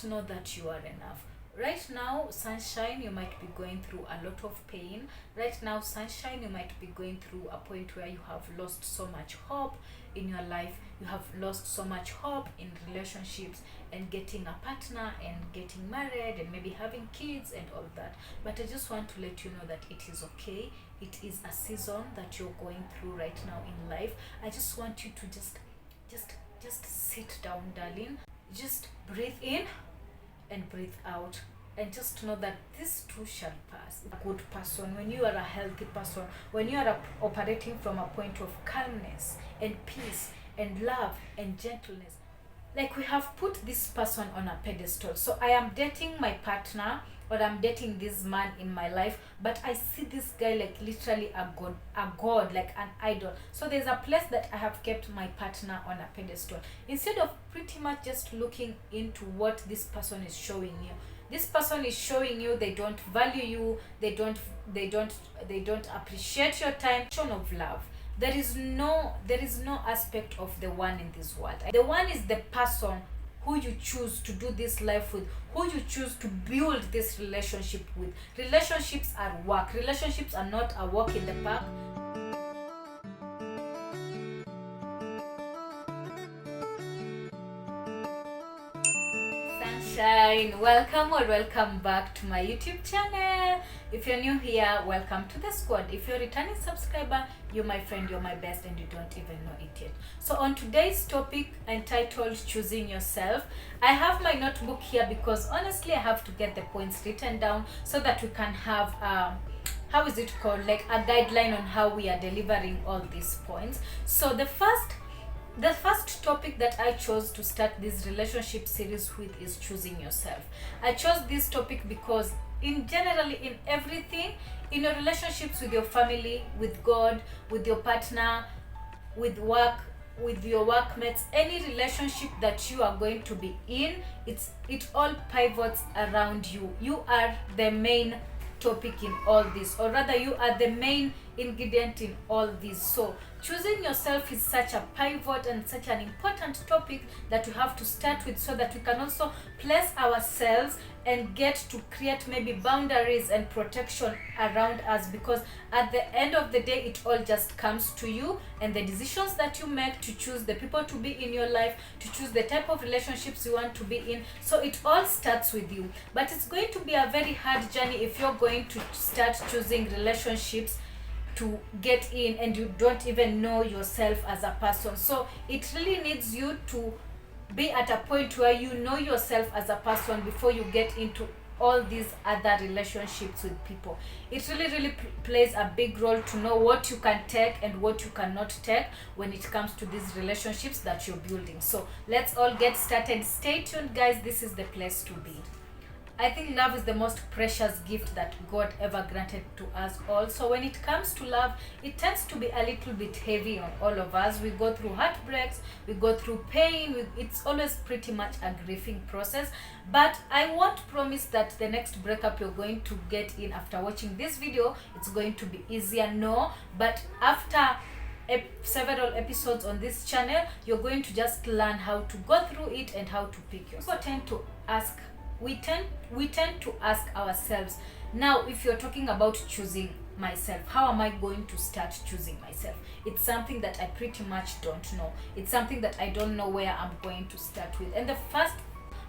just know that you are enough. Right now, sunshine, you might be going through a lot of pain. Right now, sunshine, you might be going through a point where you have lost so much hope in your life. You have lost so much hope in relationships and getting a partner and getting married and maybe having kids and all that. But I just want to let you know that it is okay. It is a season that you're going through right now in life. I just want you to just sit down, darling. Just breathe in and breathe out, and just know that this too shall pass. A good person, when you are a healthy person, when you are operating from a point of calmness and peace and love and gentleness, like we have put this person on a pedestal. So I am dating my partner, or I'm dating this man in my life, but I see this guy like literally a god, like an idol. So there's a place that I have kept my partner on a pedestal, instead of pretty much just looking into what this person is showing you. This person is showing you they don't value you, they don't appreciate your time. Of love, there is no aspect of the one in this world. The one is the person who you choose to do this life with, who you choose to build this relationship with. Relationships are work. Relationships are not a walk in the park. Sunshine, welcome or welcome back to my YouTube channel. If you're new here, welcome to the squad. If you're a returning subscriber, you're my friend, you're my best, and you don't even know it yet. So on today's topic entitled Choosing Yourself, I have my notebook here because honestly I have to get the points written down so that we can have how is it called, like a guideline on how we are delivering all these points. So the first topic that I chose to start this relationship series with is choosing yourself. I chose this topic because in everything, in your relationships with your family, with God, with your partner, with work, with your workmates, any relationship that you are going to be in, it all pivots around you. You are the main topic in all this, or rather you are the main ingredient in all this. So choosing yourself is such a pivot and such an important topic that we have to start with, so that we can also place ourselves and get to create maybe boundaries and protection around us, because at the end of the day it all just comes to you and the decisions that you make to choose the people to be in your life, to choose the type of relationships you want to be in. So it all starts with you, but it's going to be a very hard journey if you're going to start choosing relationships to get in and you don't even know yourself as a person. So it really needs you to be at a point where you know yourself as a person before you get into all these other relationships with people. It really plays a big role to know what you can take and what you cannot take when it comes to these relationships that you're building. So let's all get started. Stay tuned, guys. This is the place to be. I think love is the most precious gift that God ever granted to us all. So when it comes to love, it tends to be a little bit heavy on all of us. We go through heartbreaks, we go through pain. It's always pretty much a grieving process. But I won't promise that the next breakup you're going to get in after watching this video, it's going to be easier. No, but after several episodes on this channel, you're going to just learn how to go through it and how to pick yourself. We tend to ask ourselves, now if you're talking about choosing myself, how am I going to start choosing myself? It's something that I pretty much don't know. It's something that I don't know where I'm going to start with. And the first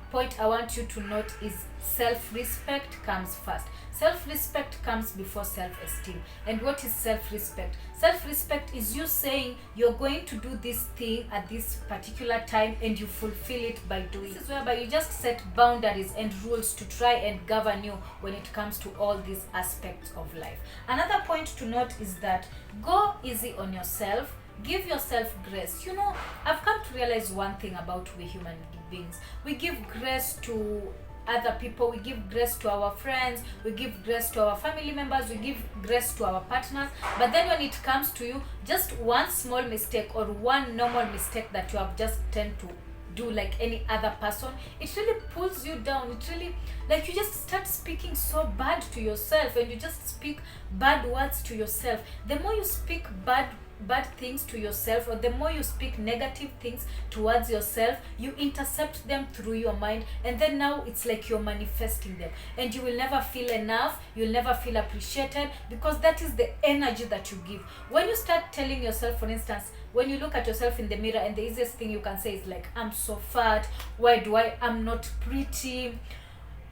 point I want you to note is self-respect comes first. Self-respect comes before self-esteem. And what is self-respect? Self-respect is you saying you're going to do this thing at this particular time and you fulfill it by doing it. This is whereby you just set boundaries and rules to try and govern you when it comes to all these aspects of life. Another point to note is that go easy on yourself. Give yourself grace. You know, I've come to realize one thing about we human beings. We give grace to other people, we give grace to our friends, we give grace to our family members, we give grace to our partners. But then when it comes to you, just one small mistake or one normal mistake that you have just tend to do like any other person, it really pulls you down. It really, like, you just start speaking so bad to yourself and you just speak bad words to yourself. The more you speak bad bad things to yourself, or the more you speak negative things towards yourself, you intercept them through your mind, and then now it's like you're manifesting them, and you will never feel enough, you'll never feel appreciated, because that is the energy that you give. When you start telling yourself, for instance, when you look at yourself in the mirror, and the easiest thing you can say is like, I'm so fat, I'm not pretty,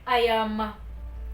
I am,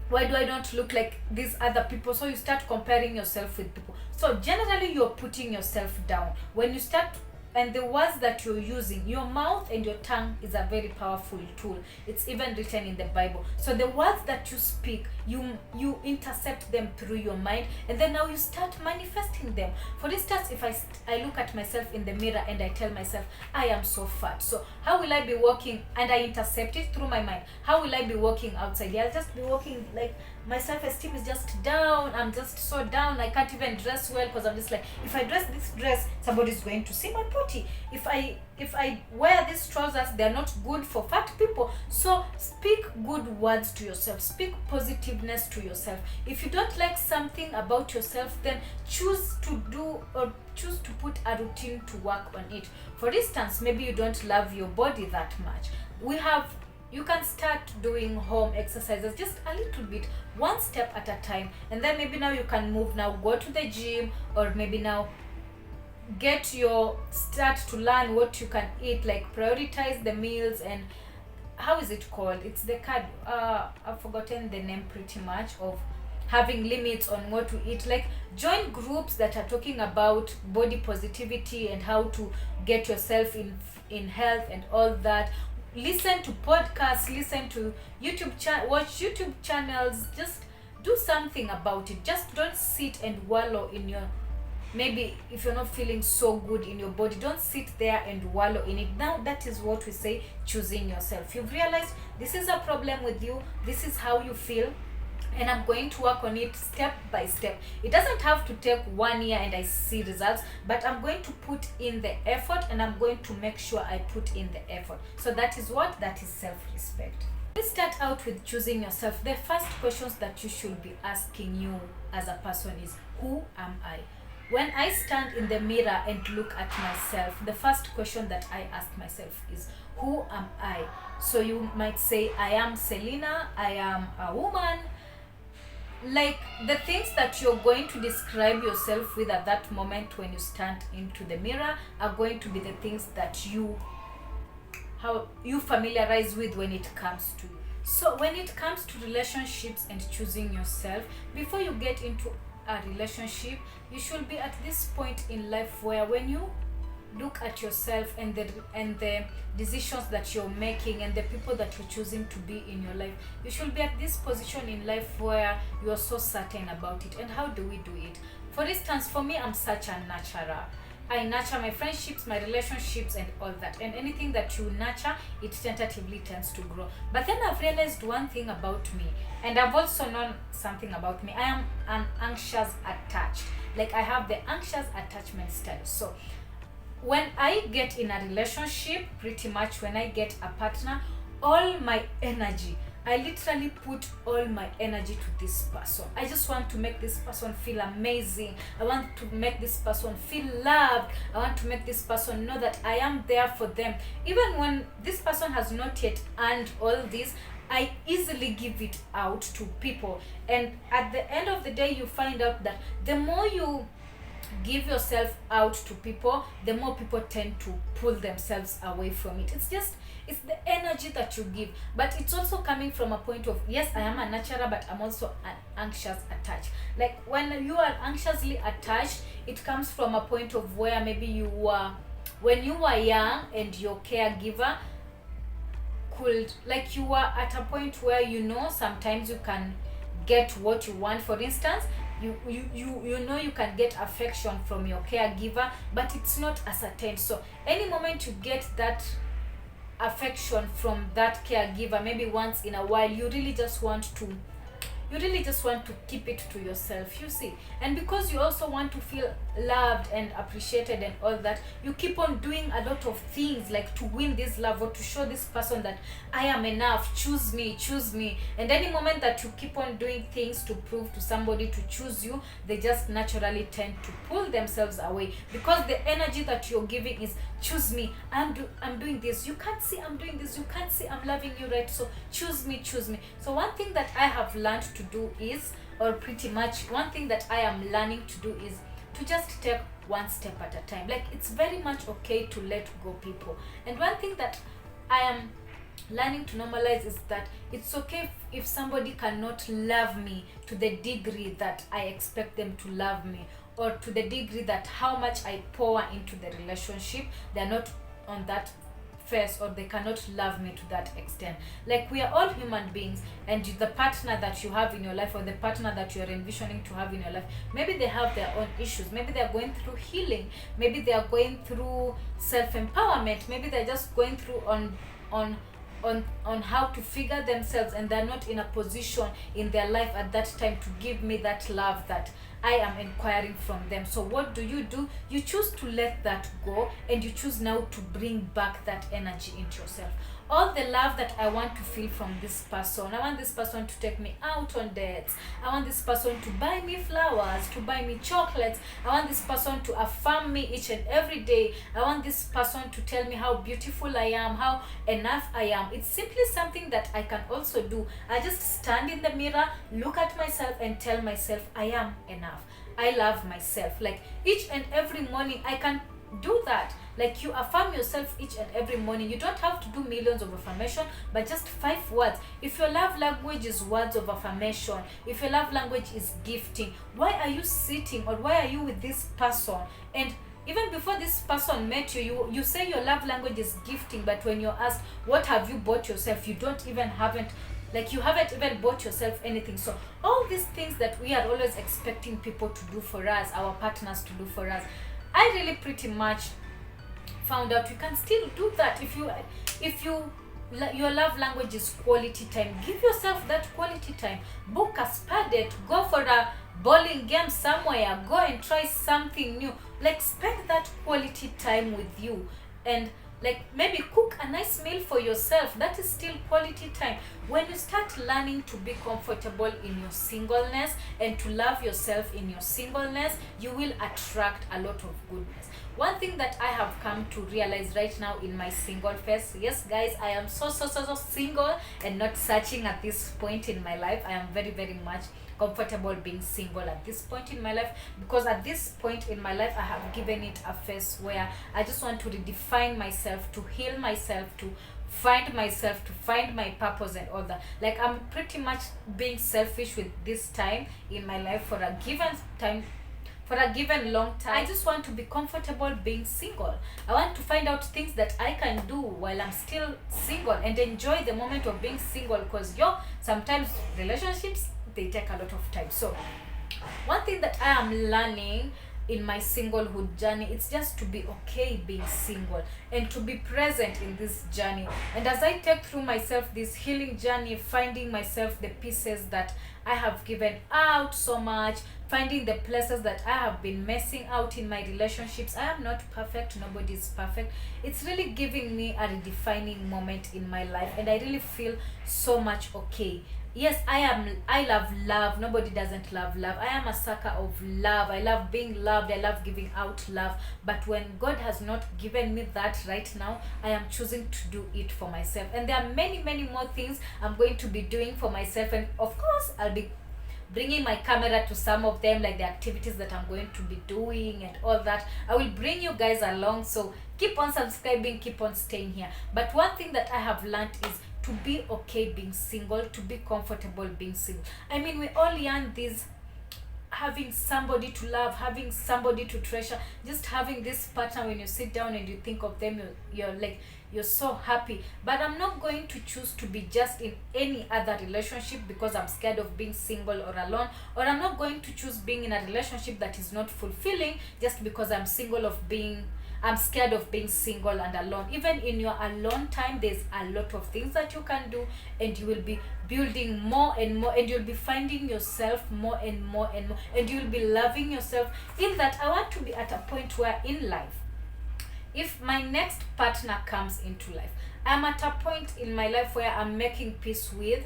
why do I don't look like these other people? So you start comparing yourself with people. So generally you're putting yourself down. When you start, and the words that you're using, your mouth and your tongue is a very powerful tool. It's even written in the Bible. So the words that you speak, you intercept them through your mind, and then now you start manifesting them. For instance, if I look at myself in the mirror and I tell myself, I am so fat, so how will I be walking? And I intercept it through my mind. How will I be walking outside? I'll just be walking like my self-esteem is just down. I'm just so down. I can't even dress well, because I'm just like, if I dress this dress, somebody's going to see my booty. If I wear these trousers, they're not good for fat people. So speak good words to yourself. Speak positiveness to yourself. If you don't like something about yourself, then choose to do, or choose to put a routine to work on it. For instance, maybe you don't love your body that much. You can start doing home exercises, just a little bit, one step at a time, and then maybe now you can move, now go to the gym, or maybe now start to learn what you can eat, like prioritize the meals. And how is it called, it's the card, I've forgotten the name pretty much, of having limits on what to eat. Like, join groups that are talking about body positivity and how to get yourself in health and all that. Listen to podcasts, listen to watch YouTube channels. Just do something about it. Just don't sit and wallow in your, maybe if you're not feeling so good in your body, don't sit there and wallow in it. Now that is what we say, choosing yourself. You've realized this is a problem with you, this is how you feel, and I'm going to work on it step by step. It doesn't have to take 1 year and I see results, but I'm going to put in the effort, and I'm going to make sure I put in the effort. So that is self-respect. Let's start out with choosing yourself. The first questions that you should be asking you as a person is, who am I? When I stand in the mirror and look at myself, the first question that I ask myself is, who am I? So you might say, I am Selena, I am a woman. Like, the things that you're going to describe yourself with at that moment when you stand into the mirror are going to be the things that you familiarize with when it comes to you. So when it comes to relationships and choosing yourself, before you get into a relationship, you should be at this point in life where, when you look at yourself and the decisions that you're making and the people that you're choosing to be in your life, you should be at this position in life where you are so certain about it. And how do we do it? For instance, for me, I'm such a nurturer. I nurture my friendships, my relationships, and all that. And anything that you nurture, it tentatively tends to grow. But then I've realized one thing about me, and I've also known something about me. I am an anxious attached. Like, I have the anxious attachment style. So when I get in a relationship, pretty much when I get a partner, all my energy, I literally put all my energy to this person. I just want to make this person feel amazing. I want to make this person feel loved. I want to make this person know that I am there for them. Even when this person has not yet earned all this, I easily give it out to people. And at the end of the day, you find out that the more you give yourself out to people, the more people tend to pull themselves away from it. It's the energy that you give, but it's also coming from a point of, yes, I am a nurturer, but I'm also an anxious attached. Like, when you are anxiously attached, it comes from a point of where maybe when you were young and your caregiver you were at a point where, sometimes you can get what you want. For instance, you you can get affection from your caregiver, but it's not ascertained. So any moment you get that affection from that caregiver, maybe once in a while, you really just want to keep it to yourself, you see. And because you also want to feel loved and appreciated and all that, you keep on doing a lot of things like to win this love or to show this person that I am enough, choose me, choose me. And any moment that you keep on doing things to prove to somebody to choose you, they just naturally tend to pull themselves away, because the energy that you're giving is choose me, I'm doing this, you can't see I'm doing this, you can't see I'm loving you, right? So choose me, choose me. So one thing that I have learned to do is, or pretty much one thing that I am learning to do, is to just take one step at a time. Like, it's very much okay to let go people. And one thing that I am learning to normalize is that it's okay if somebody cannot love me to the degree that I expect them to love me, or to the degree that how much I pour into the relationship, they're not on that face, or they cannot love me to that extent. Like, we are all human beings, and the partner that you have in your life, or the partner that you are envisioning to have in your life, maybe they have their own issues, maybe they are going through healing, maybe they are going through self-empowerment, maybe they're just going through on how to figure themselves, and they're not in a position in their life at that time to give me that love that I am inquiring from them. So what do? You choose to let that go, and you choose now to bring back that energy into yourself. All the love that I want to feel from this person, I want this person to take me out on dates, I want this person to buy me flowers, to buy me chocolates, I want this person to affirm me each and every day, I want this person to tell me how beautiful I am, how enough I am. It's simply something that I can also do. I just stand in the mirror, look at myself, and tell myself I am enough, I love myself. Like, each and every morning I can do that. Like, you affirm yourself each and every morning. You don't have to do millions of affirmation, but just 5 words. If your love language is words of affirmation, if your love language is gifting, why are you sitting, or why are you with this person? And even before this person met you, you say your love language is gifting, but when you're asked what have you bought yourself, you haven't even bought yourself anything. So all these things that we are always expecting people to do for us, our partners to do for us, I really pretty much found out you can still do that. If your love language is quality time, give yourself that quality time. Book a spa date, go for a bowling game somewhere, go and try something new. Like, spend that quality time with you, and like, maybe cook a nice meal for yourself. That is still quality time. When you start learning to be comfortable in your singleness and to love yourself in your singleness, you will attract a lot of goodness. One thing that I have come to realize right now in my single phase, yes guys, I am so single and not searching at this point in my life. I am very, very much comfortable being single at this point in my life, because at this point in my life I have given it a phase where I just want to redefine myself, to heal myself, to find myself, to find my purpose and all that. Like, I'm pretty much being selfish with this time in my life for a given long time. I just want to be comfortable being single. I want to find out things that I can do while I'm still single, and enjoy the moment of being single, because sometimes relationships, they take a lot of time. So one thing that I am learning in my singlehood journey, it's just to be okay being single and to be present in this journey. And as I take through myself this healing journey, finding myself the pieces that I have given out so much, finding the places that I have been messing out in my relationships. I am not perfect, nobody is perfect. It's really giving me a redefining moment in my life, and I really feel so much okay. Yes, I love love. Nobody doesn't love love. I am a sucker of love. I love being loved. I love giving out love. But when God has not given me that right now, I am choosing to do it for myself. And there are many, many more things I'm going to be doing for myself. And of course, I'll be bringing my camera to some of them, like the activities that I'm going to be doing and all that. I will bring you guys along. So keep on subscribing, keep on staying here. But one thing that I have learned is to be okay being single, to be comfortable being single. I mean, we all yearn this, having somebody to love, having somebody to treasure, just having this partner. When you sit down and you think of them, you're so happy. But I'm not going to choose to be just in any other relationship because I'm scared of being single or alone, or I'm not going to choose being in a relationship that is not fulfilling just because I'm single of being I'm scared of being single and alone. Even in your alone time, there's a lot of things that you can do, and you will be building more and more, and you'll be finding yourself more and more and more, and you'll be loving yourself. In that, I want to be at a point where in life, if my next partner comes into life, I'm at a point in my life where I'm making peace with,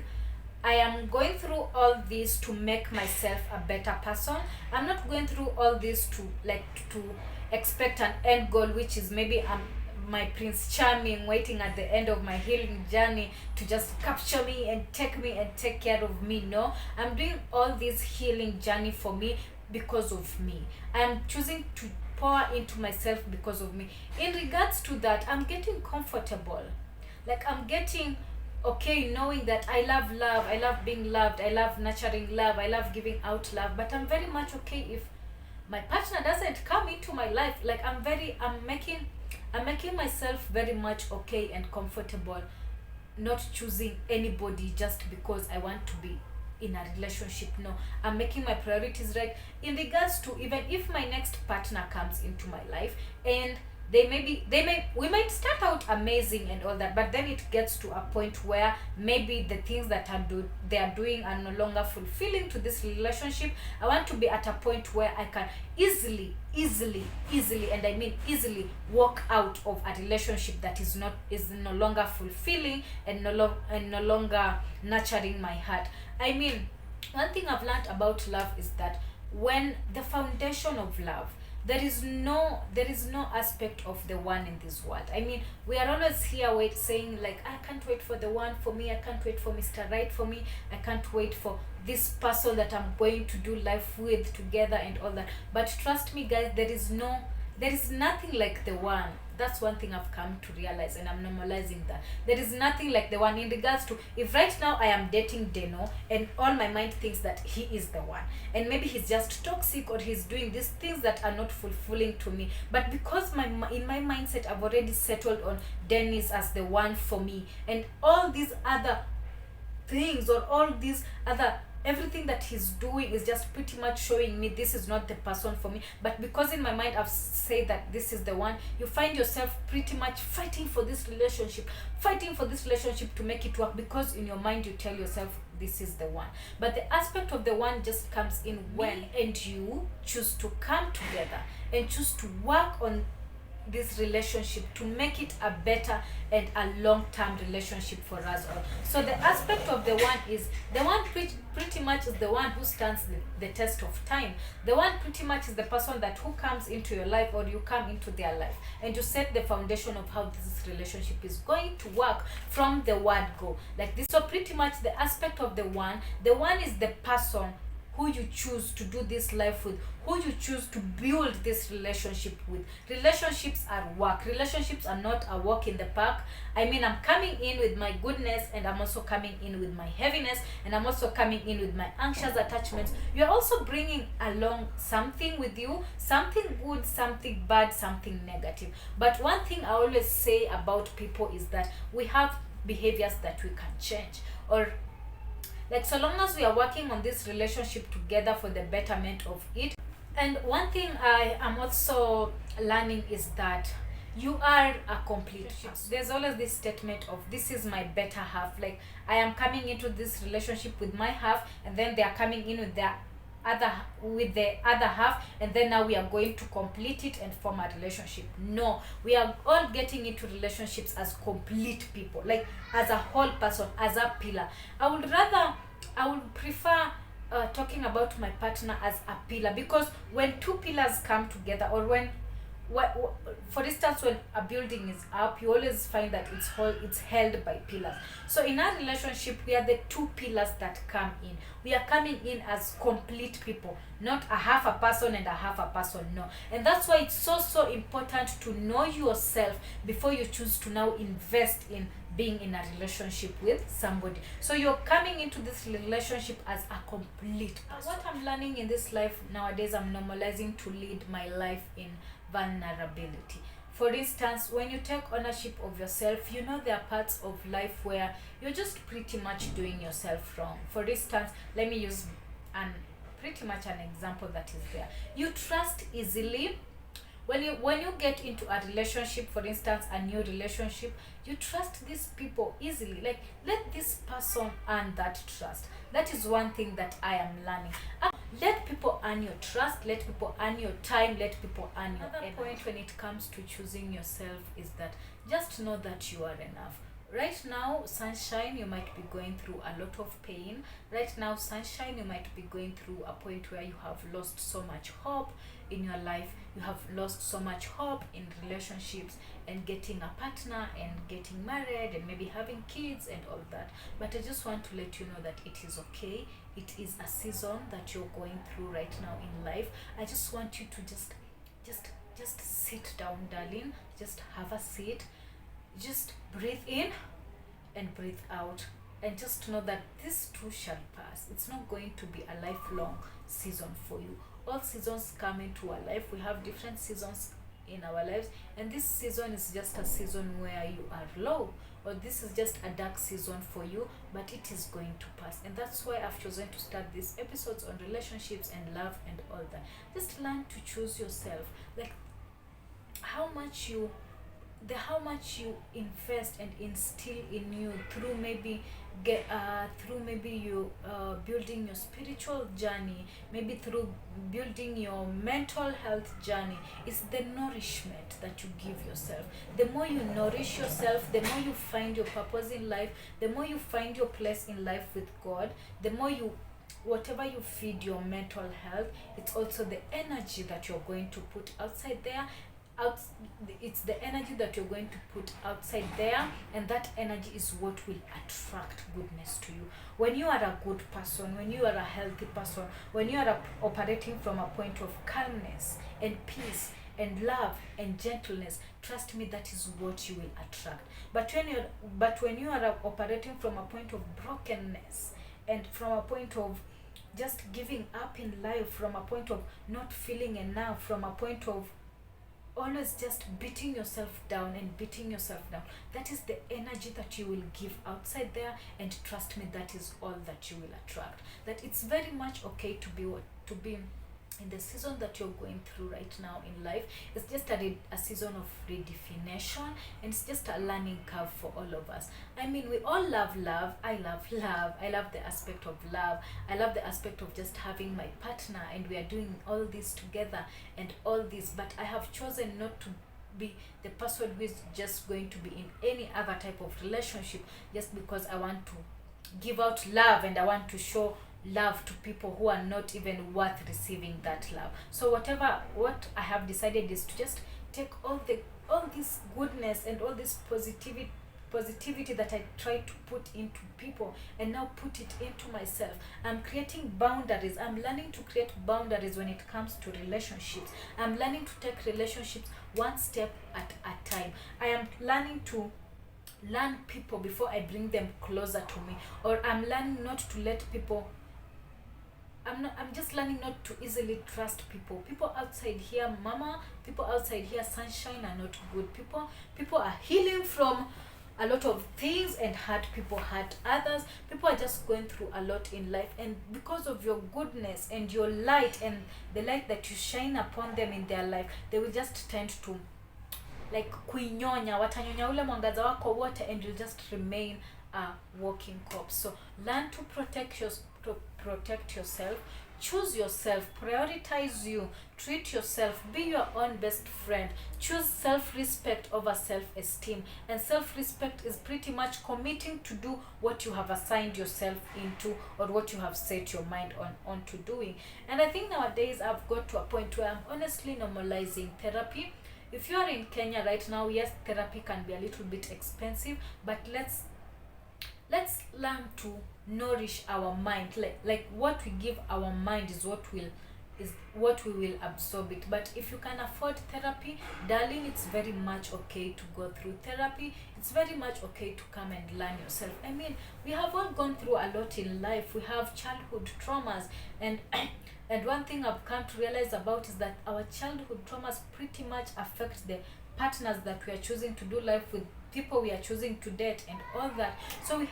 I am going through all this to make myself a better person. I'm not going through all this to to expect an end goal, which is maybe my Prince Charming waiting at the end of my healing journey to just capture me and take care of me. No, I'm doing all this healing journey for me because of me. I'm choosing to pour into myself because of me. In regards to that, I'm getting comfortable. Like, I'm getting okay knowing that I love love, I love being loved, I love nurturing love, I love giving out love. But I'm very much okay if my partner doesn't come into my life. Like, I'm making myself very much okay and comfortable, not choosing anybody just because I want to be in a relationship. No, I'm making my priorities right. In regards to, even if my next partner comes into my life, and we might start out amazing and all that, but then it gets to a point where maybe the things that they are doing are no longer fulfilling to this relationship. I want to be at a point where I can easily, and I mean easily, walk out of a relationship that is no longer fulfilling and no longer nurturing my heart. I mean, one thing I've learned about love is that when the foundation of love, there is no aspect of the one in this world. I mean, we are always here saying like, I can't wait for the one for me, I can't wait for Mr. Right for me, I can't wait for this person that I'm going to do life with together and all that. But trust me guys, there is nothing like the one. That's one thing I've come to realize, and I'm normalizing that. There is nothing like the one. In regards to, if right now I am dating Deno and all my mind thinks that he is the one, and maybe he's just toxic or he's doing these things that are not fulfilling to me, but because in my mindset I've already settled on Dennis as the one for me, and all these other things or all these other everything that he's doing is just pretty much showing me this is not the person for me. But because in my mind I've said that this is the one, you find yourself pretty much fighting for this relationship to make it work, because in your mind you tell yourself this is the one. But the aspect of the one just comes in when and you choose to come together and choose to work on this relationship to make it a better and a long-term relationship for us all. So the aspect of the one is the one pretty much is the one who stands the test of time. The one pretty much is the person that who comes into your life or you come into their life, and you set the foundation of how this relationship is going to work from the word go. Like this. So pretty much the aspect of the one is the person who you choose to do this life with, who you choose to build this relationship with. Relationships are work. Relationships are not a walk in the park. I mean, I'm coming in with my goodness, and I'm also coming in with my heaviness, and I'm also coming in with my anxious attachments. You're also bringing along something with you, something good, something bad, something negative. But one thing I always say about people is that we have behaviors that we can change, or like, so long as we are working on this relationship together for the betterment of it. And one thing I am also learning is that you are a complete person. There's always this statement of this is my better half. Like, I am coming into this relationship with my half, and then they are coming in with the other half, and then now we are going to complete it and form a relationship. No, we are all getting into relationships as complete people, like as a whole person, as a pillar. I would prefer talking about my partner as a pillar, because when two pillars come together, or when for instance, when a building is up, you always find that it's held by pillars. So in our relationship, we are the two pillars that come in. We are coming in as complete people, not a half a person and a half a person. No. And that's why it's so important to know yourself before you choose to now invest in being in a relationship with somebody. So you're coming into this relationship as a complete person. What I'm learning in this life nowadays, I'm normalizing to lead my life in vulnerability. For instance, when you take ownership of yourself, you know there are parts of life where you're just pretty much doing yourself wrong. For instance, let me use pretty much an example that is there. You trust easily. When you get into a relationship, for instance, a new relationship, you trust these people easily. Like, let this person earn that trust. That is one thing that I am learning. Let people earn your trust, let people earn your time, let people earn your energy. Another point when it comes to choosing yourself is that just know that you are enough. Right now, sunshine, you might be going through a lot of pain. Right now, sunshine, you might be going through a point where you have lost so much hope in your life. You have lost so much hope in relationships and getting a partner and getting married and maybe having kids and all that. But I just want to let you know that it is okay. It is a season that you're going through right now in life. I just want you to just sit down, darling. Just have a seat. Just breathe in and breathe out, and just know that this too shall pass. It's not going to be a lifelong season for you. All seasons come into our life. We have different seasons in our lives, and this season is just a season where you are low, or this is just a dark season for you, but it is going to pass. And that's why I've chosen to start these episodes on relationships and love and all that. Just learn to choose yourself. Like, how much you invest and instill in you through maybe you building your spiritual journey, maybe through building your mental health journey, is the nourishment that you give yourself. The more you nourish yourself, the more you find your purpose in life, the more you find your place in life with God, the more you, whatever you feed your mental health, it's also the energy that you're going to put outside there. It's the energy that you're going to put outside there, and that energy is what will attract goodness to you. When you are a good person, when you are a healthy person, when you are operating from a point of calmness and peace and love and gentleness, trust me, that is what you will attract. But when you are operating from a point of brokenness and from a point of just giving up in life, from a point of not feeling enough, from a point of always just beating yourself down and beating yourself down, that is the energy that you will give outside there, and trust me, that is all that you will attract. That it's very much okay to be in the season that you're going through right now in life. It's just a season of redefinition, and it's just a learning curve for all of us. I mean, we all love love. I love love. I love the aspect of love. I love the aspect of just having my partner and we are doing all this together and all this, but I have chosen not to be the person who is just going to be in any other type of relationship just because I want to give out love and I want to show love to people who are not even worth receiving that love. So what I have decided is to just take all this goodness and all this positivity that I try to put into people and now put it into myself. I'm creating boundaries. I'm learning to create boundaries when it comes to relationships. I'm learning to take relationships one step at a time. I am learning to learn people before I bring them closer to me, or I'm learning not to let people I'm just learning not to easily trust people. People outside here, mama, people outside here, sunshine, are not good. People are healing from a lot of things, and hurt people hurt others. People are just going through a lot in life, and because of your goodness and your light and the light that you shine upon them in their life, they will just tend to like kuinyonya, watanyonya ule mwangaza wako wote, and you'll just remain a walking corpse. So learn to protect yourself, choose yourself, prioritize you, treat yourself, be your own best friend, choose self-respect over self-esteem. And self-respect is pretty much committing to do what you have assigned yourself into, or what you have set your mind on to doing. And I think nowadays I've got to a point where I'm honestly normalizing therapy. If you are in Kenya right now, yes, therapy can be a little bit expensive, but let's learn to nourish our mind. Like what we give our mind is what we will absorb it. But if you can afford therapy, darling, it's very much okay to go through therapy. It's very much okay to come and learn yourself. I mean, we have all gone through a lot in life. We have childhood traumas, and and one thing I've come to realize about is that our childhood traumas pretty much affect the partners that we are choosing to do life with, people we are choosing to date, and all that. So we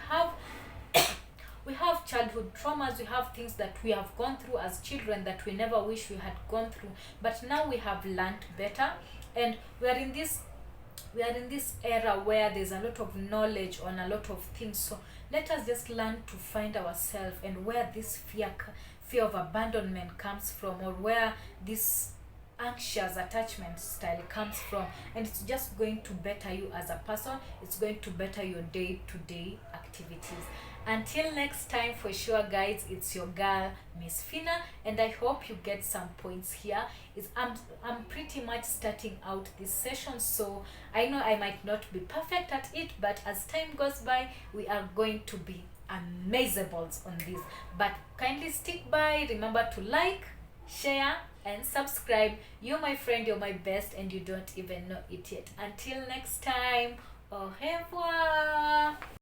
have childhood traumas, we have things that we have gone through as children that we never wish we had gone through, but now we have learned better. And we are in this era where there's a lot of knowledge on a lot of things. So let us just learn to find ourselves, and where this fear of abandonment comes from, or where this anxious attachment style comes from. And it's just going to better you as a person, it's going to better your day-to-day activities. Until next time, for sure guys, it's your girl Miss Fina, and I hope you get some points here. I'm pretty much starting out this session, so I know I might not be perfect at it, but as time goes by, we are going to be amazables on this. But kindly stick by, remember to like, share and subscribe. You're my friend, you're my best, and you don't even know it yet. Until next time, au revoir.